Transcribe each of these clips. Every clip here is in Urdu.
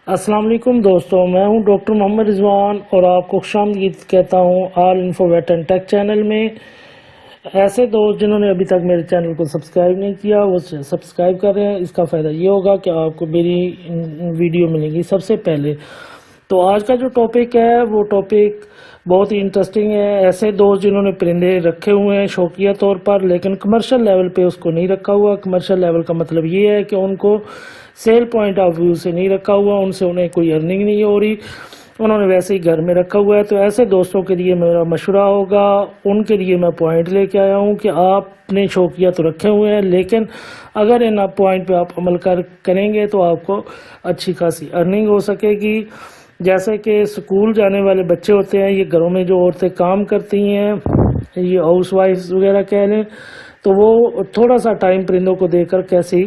السلام علیکم دوستوں، میں ہوں ڈاکٹر محمد رضوان اور آپ کو خوش آمدید کہتا ہوں all info wait and tech channel میں۔ ایسے دوست جنہوں نے ابھی تک میرے چینل کو سبسکرائب نہیں کیا وہ سبسکرائب کر رہے ہیں۔ اس کا فائدہ یہ ہوگا کہ آپ کو میری ویڈیو ملے گی سب سے پہلے۔ تو آج کا جو ٹاپک ہے وہ ٹاپک بہت ہی انٹرسٹنگ ہے۔ ایسے دوست جنہوں نے پرندے رکھے ہوئے ہیں شوقیہ طور پر لیکن کمرشل لیول پہ اس کو نہیں رکھا ہوا۔ کمرشل لیول کا مطلب یہ ہے کہ ان کو سیل پوائنٹ آف ویو سے نہیں رکھا ہوا، ان سے انہیں کوئی ارننگ نہیں ہو رہی، انہوں نے ویسے ہی گھر میں رکھا ہوا ہے۔ تو ایسے دوستوں کے لیے میرا مشورہ ہوگا، ان کے لیے میں پوائنٹ لے کے آیا ہوں کہ آپ نے شوقیہ تو رکھے ہوئے ہیں لیکن اگر ان پوائنٹ پہ آپ عمل کریں گے تو آپ کو اچھی خاصی ارننگ ہو سکے گی۔ جیسے کہ سکول جانے والے بچے ہوتے ہیں، یہ گھروں میں جو عورتیں کام کرتی ہیں، یہ ہاؤس وائفز وغیرہ کہہ لیں، تو وہ تھوڑا سا ٹائم پرندوں کو دے کر کیسے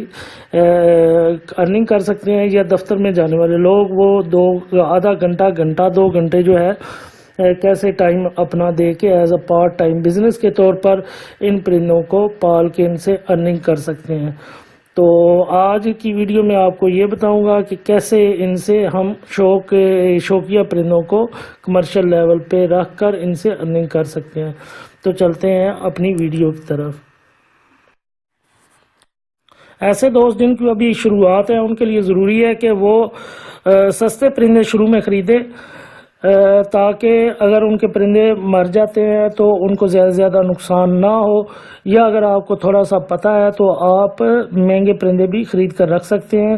ارننگ کر سکتے ہیں، یا دفتر میں جانے والے لوگ وہ آدھا گھنٹہ 2 گھنٹے جو ہے کیسے ٹائم اپنا دے کے as a part time business کے طور پر ان پرندوں کو پال کے ان سے ارننگ کر سکتے ہیں۔ تو آج کی ویڈیو میں آپ کو یہ بتاؤں گا کہ کیسے ان سے ہم شوقیہ پرندوں کو کمرشل لیول پہ رکھ کر ان سے ارننگ کر سکتے ہیں۔ تو چلتے ہیں اپنی ویڈیو کی طرف۔ ایسے دوست جن کی ابھی شروعات ہے ان کے لیے ضروری ہے کہ وہ سستے پرندے شروع میں خریدیں، تاکہ اگر ان کے پرندے مر جاتے ہیں تو ان کو زیادہ سے زیادہ نقصان نہ ہو، یا اگر آپ کو تھوڑا سا پتہ ہے تو آپ مہنگے پرندے بھی خرید کر رکھ سکتے ہیں۔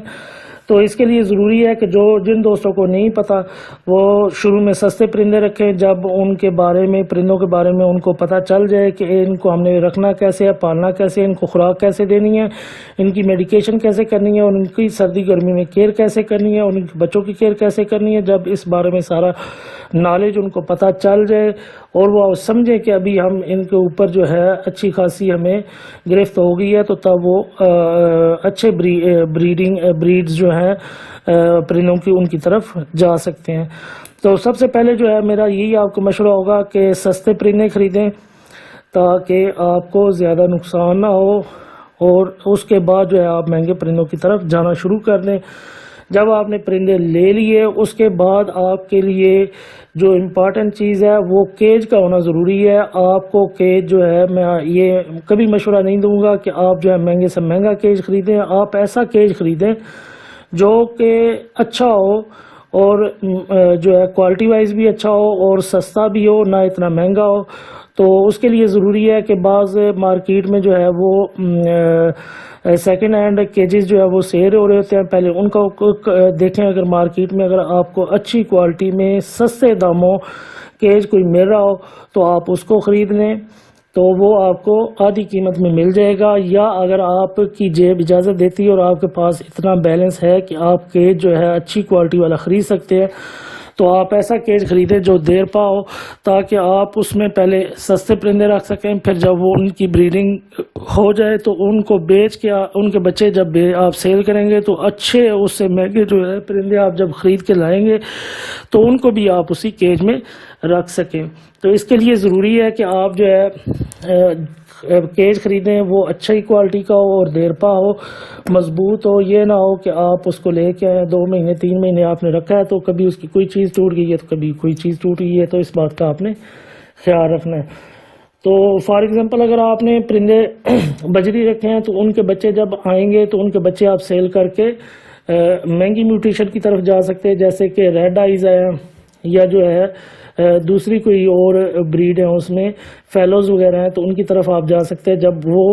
تو اس کے لیے ضروری ہے کہ جن دوستوں کو نہیں پتہ وہ شروع میں سستے پرندے رکھیں۔ جب ان کے بارے میں پرندوں کے بارے میں ان کو پتہ چل جائے کہ ان کو ہم نے رکھنا کیسے ہے، پالنا کیسے ہے، ان کو خوراک کیسے دینی ہے، ان کی میڈیکیشن کیسے کرنی ہے، اور ان کی سردی گرمی میں کیئر کیسے کرنی ہے، اور ان کے بچوں کی کیئر کیسے کرنی ہے، جب اس بارے میں سارا نالج ان کو پتہ چل جائے اور وہ سمجھیں کہ ابھی ہم ان کے اوپر جو ہے اچھی خاصی ہمیں گرفت ہو گئی ہے، تو تب وہ اچھے بریڈز جو ہیں پرندوں کی ان کی طرف جا سکتے ہیں۔ تو سب سے پہلے جو ہے میرا یہی آپ کو مشورہ ہوگا کہ سستے پرندے خریدیں تاکہ آپ کو زیادہ نقصان نہ ہو، اور اس کے بعد جو ہے آپ مہنگے پرندوں کی طرف جانا شروع کر دیں۔ جب آپ نے پرندے لے لیے اس کے بعد آپ کے لیے جو امپورٹنٹ چیز ہے وہ کیج کا ہونا ضروری ہے۔ آپ کو کیج جو ہے میں یہ کبھی مشورہ نہیں دوں گا کہ آپ جو ہے مہنگے سے مہنگا کیج خریدیں۔ آپ ایسا کیج خریدیں جو کہ اچھا ہو اور جو ہے کوالٹی وائز بھی اچھا ہو اور سستا بھی ہو، نہ اتنا مہنگا ہو۔ تو اس کے لیے ضروری ہے کہ بعض مارکیٹ میں جو ہے وہ سیکنڈ ہینڈ کیجز جو ہے وہ سیل ہو رہے ہوتے ہیں، پہلے ان کا دیکھیں۔ اگر مارکیٹ میں اگر آپ کو اچھی کوالٹی میں سستے داموں کیج کوئی مل رہا ہو تو آپ اس کو خرید لیں، تو وہ آپ کو آدھی قیمت میں مل جائے گا۔ یا اگر آپ کی جیب اجازت دیتی ہے اور آپ کے پاس اتنا بیلنس ہے کہ آپ کیج جو ہے اچھی کوالٹی والا خرید سکتے ہیں تو آپ ایسا کیج خریدیں جو دیر پا ہو، تاکہ آپ اس میں پہلے سستے پرندے رکھ سکیں، پھر جب وہ ان کی بریڈنگ ہو جائے تو ان کو بیچ کے ان کے بچے جب آپ سیل کریں گے تو اچھے اس سے مہنگے جو ہے پرندے آپ جب خرید کے لائیں گے تو ان کو بھی آپ اسی کیج میں رکھ سکیں۔ تو اس کے لیے ضروری ہے کہ آپ جو ہے کیج خریدیں وہ اچھی کوالٹی کا ہو اور دیر پا ہو، مضبوط ہو۔ یہ نہ ہو کہ آپ اس کو لے کے آئیں 2 مہینے 3 مہینے آپ نے رکھا ہے تو کبھی اس کی کوئی چیز ٹوٹ گئی ہے تو کبھی کوئی چیز ٹوٹ گئی ہے، تو اس بات کا آپ نے خیال رکھنا ہے۔ تو فار ایگزامپل اگر آپ نے پرندے بجری رکھے ہیں تو ان کے بچے جب آئیں گے تو ان کے بچے آپ سیل کر کے مہنگی میوٹیشن کی طرف جا سکتے ہیں، جیسے کہ ریڈ آئیز ہے یا جو ہے دوسری کوئی اور بریڈ ہے اس میں فیلوز وغیرہ ہیں، تو ان کی طرف آپ جا سکتے ہیں۔ جب وہ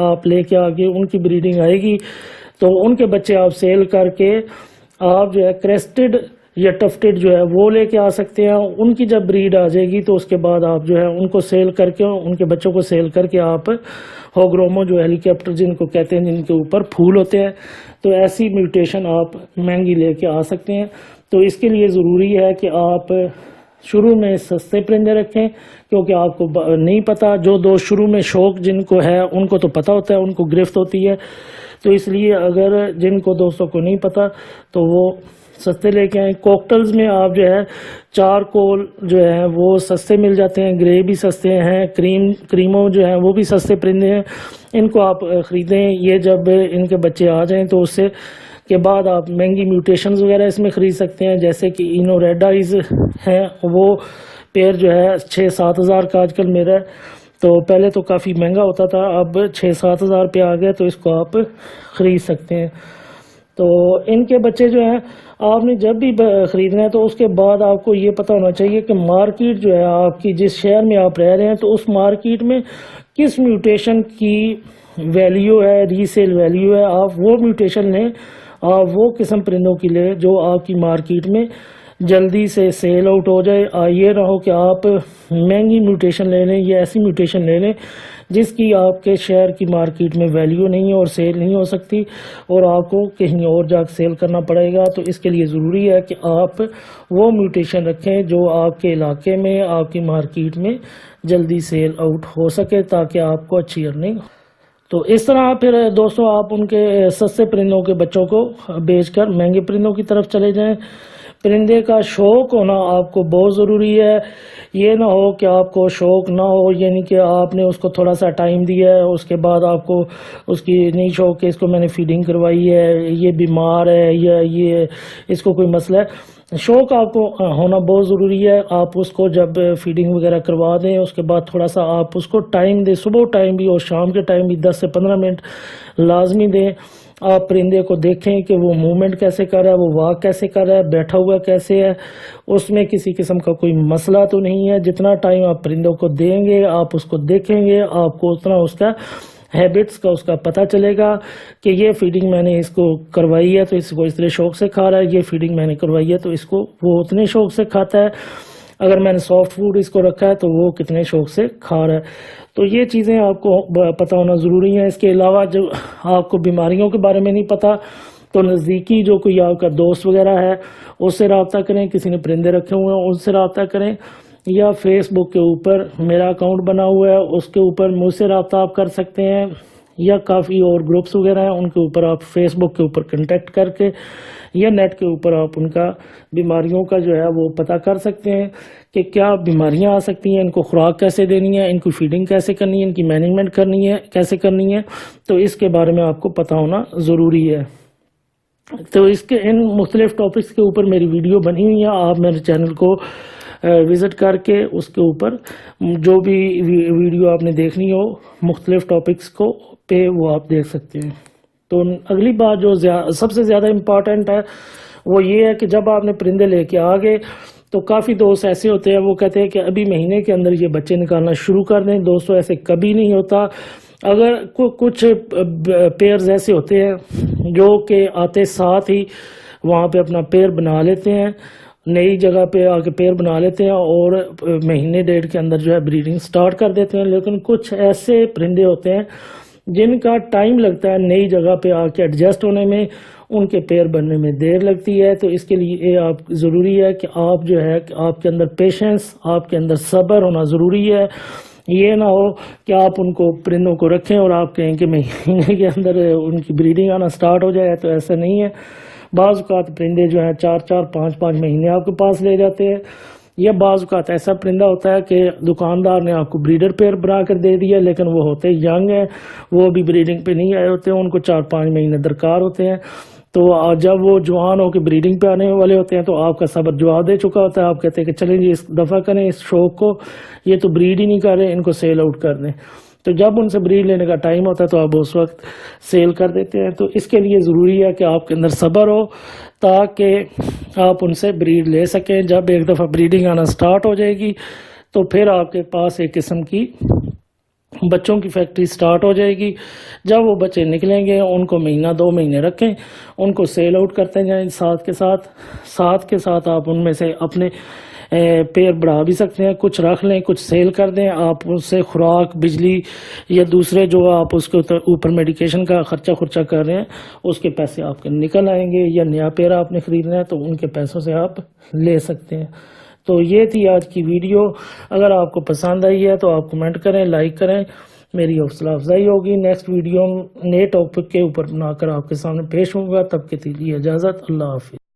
آپ لے کے آگے ان کی بریڈنگ آئے گی تو ان کے بچے آپ سیل کر کے آپ جو ہے کریسٹڈ یا ٹفٹڈ جو ہے وہ لے کے آ سکتے ہیں۔ ان کی جب بریڈ آ جائے گی تو اس کے بعد آپ جو ہے ان کو سیل کر کے ان کے بچوں کو سیل کر کے آپ ہوگرومو جو ہیلی کاپٹر جن کو کہتے ہیں، جن کے اوپر پھول ہوتے ہیں، تو ایسی میوٹیشن آپ مہنگی لے کے آ سکتے ہیں۔ تو اس کے لیے ضروری ہے کہ آپ شروع میں سستے پرندے رکھیں، کیونکہ آپ کو نہیں پتا، جو دوست شروع میں شوق جن کو ہے ان کو تو پتہ ہوتا ہے، ان کو گرفت ہوتی ہے، تو اس لیے اگر جن کو دوستوں کو نہیں پتا تو وہ سستے لے کے آئیں۔ کوکٹلز میں آپ جو ہے چارکول جو ہے وہ سستے مل جاتے ہیں، گرے بھی سستے ہیں، کریموں جو ہیں وہ بھی سستے پرندے ہیں، ان کو آپ خریدیں۔ یہ جب ان کے بچے آ جائیں تو اس سے کے بعد آپ مہنگی میوٹیشنز وغیرہ اس میں خرید سکتے ہیں، جیسے کہ اینو ریڈ آئیز ہیں، وہ پیئر جو ہے 6-7 ہزار کا آج کل میرا ہے، تو پہلے تو کافی مہنگا ہوتا تھا، اب 6-7 ہزار پہ آ گیا، تو اس کو آپ خرید سکتے ہیں۔ تو ان کے بچے جو ہیں آپ نے جب بھی خریدنا ہے تو اس کے بعد آپ کو یہ پتہ ہونا چاہیے کہ مارکیٹ جو ہے آپ کی جس شہر میں آپ رہ رہے ہیں تو اس مارکیٹ میں کس میوٹیشن کی ویلیو ہے، ری سیل ویلیو ہے، آپ وہ میوٹیشن لیں، آپ وہ قسم پرندوں کی لیں جو آپ کی مارکیٹ میں جلدی سے سیل آؤٹ ہو جائے۔ یہ نہ ہو کہ آپ مہنگی میوٹیشن لے لیں یا ایسی میوٹیشن لے لیں جس کی آپ کے شہر کی مارکیٹ میں ویلیو نہیں ہے اور سیل نہیں ہو سکتی، اور آپ کو کہیں اور جا کے سیل کرنا پڑے گا۔ تو اس کے لیے ضروری ہے کہ آپ وہ میوٹیشن رکھیں جو آپ کے علاقے میں، آپ کی مارکیٹ میں جلدی سیل آؤٹ ہو سکے، تاکہ آپ کو اچھی ارننگ۔ تو اس طرح پھر دوستوں آپ ان کے سستے پرندوں کے بچوں کو بیچ کر مہنگے پرندوں کی طرف چلے جائیں۔ پرندے کا شوق ہونا آپ کو بہت ضروری ہے، یہ نہ ہو کہ آپ کو شوق نہ ہو، یعنی کہ آپ نے اس کو تھوڑا سا ٹائم دیا ہے، اس کے بعد آپ کو اس کی نہیں شوق کہ اس کو میں نے فیڈنگ کروائی ہے، یہ بیمار ہے یا یہ اس کو کوئی مسئلہ ہے۔ شوق آپ کو ہونا بہت ضروری ہے۔ آپ اس کو جب فیڈنگ وغیرہ کروا دیں، اس کے بعد تھوڑا سا آپ اس کو ٹائم دیں، صبح ٹائم بھی اور شام کے ٹائم بھی 10 سے 15 منٹ لازمی دیں۔ آپ پرندے کو دیکھیں کہ وہ موومنٹ کیسے کر رہا ہے، وہ واک کیسے کر رہا ہے، بیٹھا ہوا کیسے ہے، اس میں کسی قسم کا کوئی مسئلہ تو نہیں ہے۔ جتنا ٹائم آپ پرندوں کو دیں گے، آپ اس کو دیکھیں گے، آپ کو اتنا اس کا ہیبٹس کا اس کا پتہ چلے گا کہ یہ فیڈنگ میں نے اس کو کروائی ہے تو اس کو اس لیے شوق سے کھا رہا ہے، یہ فیڈنگ میں نے کروائی ہے تو اس کو وہ اتنے شوق سے کھاتا ہے، اگر میں نے سافٹ فوڈ اس کو رکھا ہے تو وہ کتنے شوق سے کھا رہا ہے۔ تو یہ چیزیں آپ کو پتہ ہونا ضروری ہیں۔ اس کے علاوہ جو آپ کو بیماریوں کے بارے میں نہیں پتہ تو نزدیکی جو کوئی آپ کا دوست وغیرہ ہے اس سے رابطہ کریں، کسی نے پرندے رکھے ہوئے ہیں ان سے رابطہ کریں، یا فیس بک کے اوپر میرا اکاؤنٹ بنا ہوا ہے اس کے اوپر مجھ سے رابطہ آپ کر سکتے ہیں، یا کافی اور گروپس وغیرہ ہیں ان کے اوپر آپ فیس بک کے اوپر کنٹیکٹ کر کے یا نیٹ کے اوپر آپ ان کا بیماریوں کا جو ہے وہ پتہ کر سکتے ہیں کہ کیا بیماریاں آ سکتی ہیں، ان کو خوراک کیسے دینی ہے، ان کی فیڈنگ کیسے کرنی ہے، ان کی مینجمنٹ کرنی ہے کیسے کرنی ہے، تو اس کے بارے میں آپ کو پتہ ہونا ضروری ہے۔ تو اس کے ان مختلف ٹاپکس کے اوپر میری ویڈیو بنی ہوئی ہے، آپ میرے چینل کو وزٹ کر کے اس کے اوپر جو بھی ویڈیو آپ نے دیکھنی ہو مختلف ٹاپکس کو پہ وہ آپ دیکھ سکتے ہیں۔ تو اگلی بات جو سب سے زیادہ امپورٹنٹ ہے وہ یہ ہے کہ جب آپ نے پرندے لے کے آ گئے تو کافی دوست ایسے ہوتے ہیں وہ کہتے ہیں کہ ابھی مہینے کے اندر یہ بچے نکالنا شروع کر دیں۔ دوستوں ایسے کبھی نہیں ہوتا۔ اگر کچھ پیئرز ایسے ہوتے ہیں جو کہ آتے ساتھ ہی وہاں پہ اپنا پیئر بنا لیتے ہیں، نئی جگہ پہ آ کے پیئر بنا لیتے ہیں اور مہینے ڈیڑھ کے اندر جو ہے بریڈنگ سٹارٹ کر دیتے ہیں، لیکن کچھ ایسے پرندے ہوتے ہیں جن کا ٹائم لگتا ہے نئی جگہ پہ آ کے ایڈجسٹ ہونے میں، ان کے پیئر بننے میں دیر لگتی ہے۔ تو اس کے لیے آپ ضروری ہے کہ آپ جو ہے کہ آپ کے اندر پیشنس، آپ کے اندر صبر ہونا ضروری ہے۔ یہ نہ ہو کہ آپ ان کو پرندوں کو رکھیں اور آپ کہیں کہ مہینے کے اندر ان کی بریڈنگ آنا سٹارٹ ہو جائے، تو ایسا نہیں ہے۔ بعض اوقات پرندے جو ہیں 4-4 5-5 مہینے آپ کے پاس لے جاتے ہیں، یا بعض اوقات ایسا پرندہ ہوتا ہے کہ دکاندار نے آپ کو بریڈر پیئر بنا کر دے دیا لیکن وہ ہوتے ینگ ہیں، وہ ابھی بریڈنگ پہ نہیں آئے ہوتے ہیں، ان کو 4-5 مہینے درکار ہوتے ہیں۔ تو جب وہ جوان ہو کے بریڈنگ پہ آنے والے ہوتے ہیں تو آپ کا صبر جواب دے چکا ہوتا ہے، آپ کہتے ہیں کہ چلیں جی اس دفعہ کریں اس شوق کو، یہ تو بریڈ ہی نہیں کر رہے، ان کو سیل آؤٹ کر دیں۔ تو جب ان سے بریڈ لینے کا ٹائم ہوتا ہے تو آپ اس وقت سیل کر دیتے ہیں۔ تو اس کے لیے ضروری ہے کہ آپ کے اندر صبر ہو تاکہ آپ ان سے بریڈ لے سکیں۔ جب ایک دفعہ بریڈنگ آنا سٹارٹ ہو جائے گی تو پھر آپ کے پاس ایک قسم کی بچوں کی فیکٹری سٹارٹ ہو جائے گی۔ جب وہ بچے نکلیں گے ان کو مہینہ 2 مہینے رکھیں، ان کو سیل آؤٹ کرتے جائیں، ساتھ کے ساتھ آپ ان میں سے اپنے پیئر بڑھا بھی سکتے ہیں، کچھ رکھ لیں، کچھ سیل کر دیں۔ آپ اس سے خوراک، بجلی یا دوسرے جو آپ اس کے اوپر میڈیکیشن کا خرچہ کر رہے ہیں اس کے پیسے آپ کے نکل آئیں گے، یا نیا پیئر آپ نے خریدنا ہے تو ان کے پیسوں سے آپ لے سکتے ہیں۔ تو یہ تھی آج کی ویڈیو۔ اگر آپ کو پسند آئی ہے تو آپ کمنٹ کریں، لائک کریں، میری حوصلہ افزائی ہوگی۔ نیکسٹ ویڈیو نئے ٹاپک کے اوپر بنا کر آپ کے سامنے پیش ہوں گا، تب کے لیے اجازت، اللہ حافظ۔